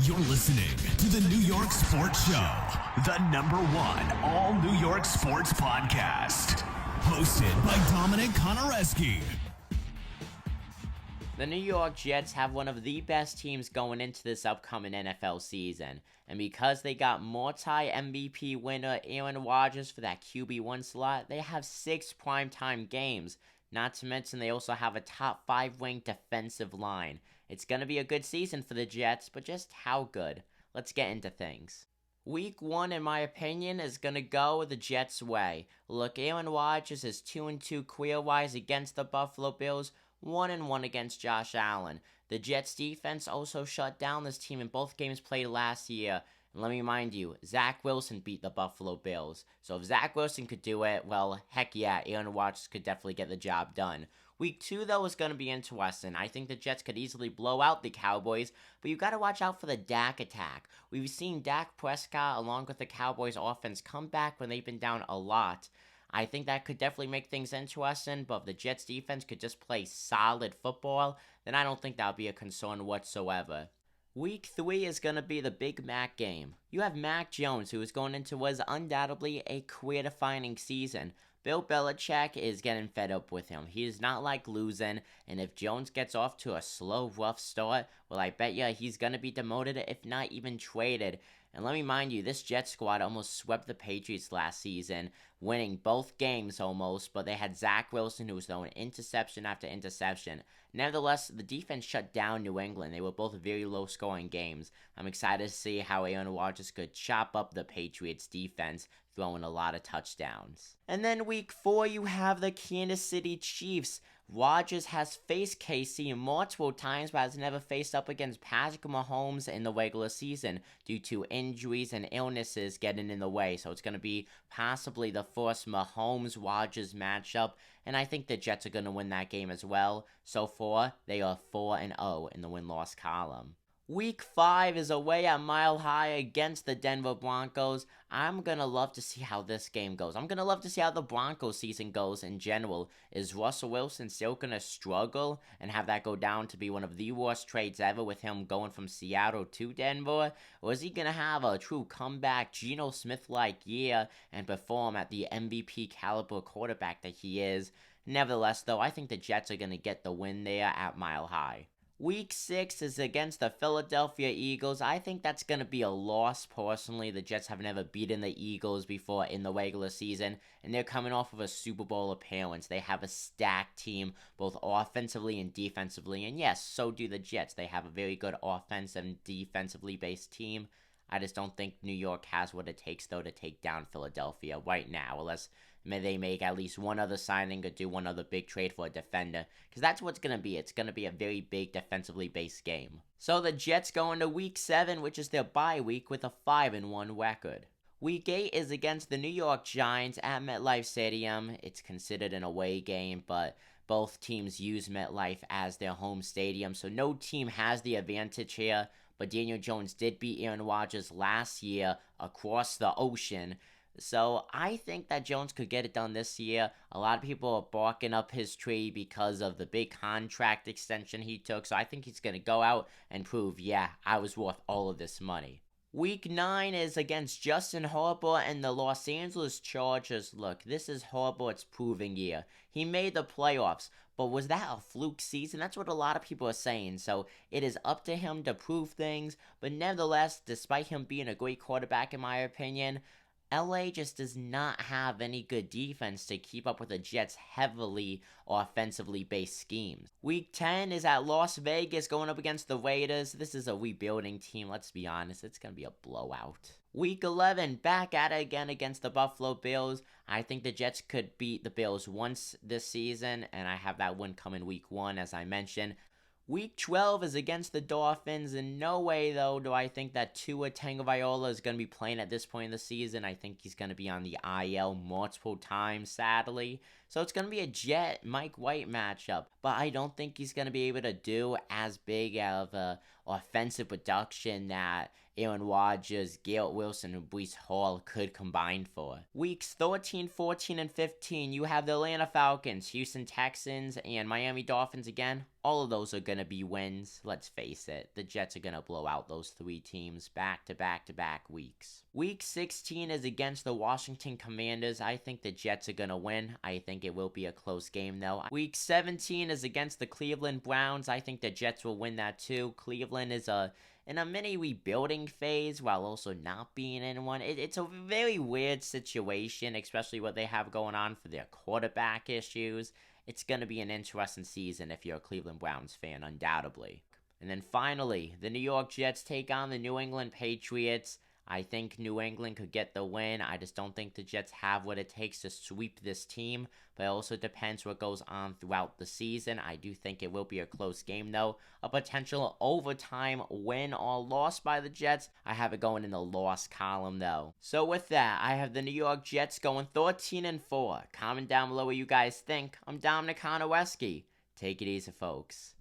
You're listening to the New York Sports Show, the #1 all New York sports podcast. Hosted by Dominic Konareski. The New York Jets have one of the best teams going into this upcoming NFL season. And because they got multi-MVP winner Aaron Rodgers for that QB1 slot, they have 6 primetime games. Not to mention they also have a top 5 ranked defensive line. It's going to be a good season for the Jets, but just how good? Let's get into things. Week 1, in my opinion, is going to go the Jets' way. Look, Aaron Rodgers is 2-2 career-wise against the Buffalo Bills, 1-1 against Josh Allen. The Jets' defense also shut down this team in both games played last year. And let me remind you, Zach Wilson beat the Buffalo Bills. So if Zach Wilson could do it, well, heck yeah, Aaron Rodgers could definitely get the job done. Week 2, though, is going to be interesting. I think the Jets could easily blow out the Cowboys, but you got to watch out for the Dak attack. We've seen Dak Prescott, along with the Cowboys offense, come back when they've been down a lot. I think that could definitely make things interesting, but if the Jets defense could just play solid football, then I don't think that would be a concern whatsoever. Week 3 is going to be the Big Mac game. You have Mac Jones, who is going into what is undoubtedly a career-defining season. Bill Belichick is getting fed up with him. He is not like losing, and if Jones gets off to a slow, rough start, well, I bet you he's going to be demoted, if not even traded. And let me remind you, this Jets squad almost swept the Patriots last season, winning both games almost, but they had Zach Wilson who was throwing interception after interception. Nevertheless, the defense shut down New England. They were both very low-scoring games. I'm excited to see how Aaron Rodgers could chop up the Patriots defense, throwing a lot of touchdowns. And then week 4, you have the Kansas City Chiefs. Rodgers has faced KC multiple times, but has never faced up against Patrick Mahomes in the regular season due to injuries and illnesses getting in the way. So it's going to be possibly the first Mahomes-Rodgers matchup, and I think the Jets are going to win that game as well. So far, they are 4-0 in the win-loss column. Week 5 is away at Mile High against the Denver Broncos. I'm going to love to see how this game goes. I'm going to love to see how the Broncos season goes in general. Is Russell Wilson still going to struggle and have that go down to be one of the worst trades ever with him going from Seattle to Denver? Or is he going to have a true comeback, Geno Smith-like year and perform at the MVP caliber quarterback that he is? Nevertheless, though, I think the Jets are going to get the win there at Mile High. Week 6 is against the Philadelphia Eagles. I think that's going to be a loss, personally. The Jets have never beaten the Eagles before in the regular season, and they're coming off of a Super Bowl appearance. They have a stacked team, both offensively and defensively, and yes, so do the Jets. They have a very good offense and defensively based team. I just don't think New York has what it takes, though, to take down Philadelphia right now, unless they make at least one other signing or do one other big trade for a defender, because that's what it's going to be. It's going to be a very big defensively based game. So the Jets go into Week 7, which is their bye week, with a 5-1 record. Week 8 is against the New York Giants at MetLife Stadium. It's considered an away game, but both teams use MetLife as their home stadium, so no team has the advantage here. But Daniel Jones did beat Aaron Rodgers last year across the ocean. So I think that Jones could get it done this year. A lot of people are barking up his tree because of the big contract extension he took. So I think he's going to go out and prove, yeah, I was worth all of this money. Week 9 is against Justin Herbert and the Los Angeles Chargers. Look, this is Herbert's proving year. He made the playoffs, but was that a fluke season? That's what a lot of people are saying. So it is up to him to prove things. But nevertheless, despite him being a great quarterback in my opinion, LA just does not have any good defense to keep up with the Jets' heavily offensively based schemes. Week 10 is at Las Vegas going up against the Raiders. This is a rebuilding team, let's be honest. It's going to be a blowout. Week 11, back at it again against the Buffalo Bills. I think the Jets could beat the Bills once this season, and I have that win coming Week 1, as I mentioned. Week 12 is against the Dolphins. In no way, though, do I think that Tua Tagovailoa is going to be playing at this point in the season. I think he's going to be on the IL multiple times, sadly. So it's going to be a Jet Mike White matchup. But I don't think he's going to be able to do as big of a offensive production that Aaron Rodgers, Garrett Wilson, and Breece Hall could combine for. Weeks 13, 14, and 15, you have the Atlanta Falcons, Houston Texans, and Miami Dolphins again. All of those are going to be wins. Let's face it, the Jets are going to blow out those three teams back to back to back weeks. Week 16 is against the Washington Commanders. I think the Jets are going to win. I think it will be a close game though. Week 17 is against the Cleveland Browns. I think the Jets will win that too. Cleveland is in a mini rebuilding phase while also not being in one. It's a very weird situation, especially what they have going on for their quarterback issues. It's going to be an interesting season if you're a Cleveland Browns fan, undoubtedly. And then finally, the New York Jets take on the New England Patriots. I think New England could get the win. I just don't think the Jets have what it takes to sweep this team. But it also depends what goes on throughout the season. I do think it will be a close game, though. A potential overtime win or loss by the Jets. I have it going in the loss column, though. So with that, I have the New York Jets going 13-4. Comment down below what you guys think. I'm Dominic Konoweski. Take it easy, folks.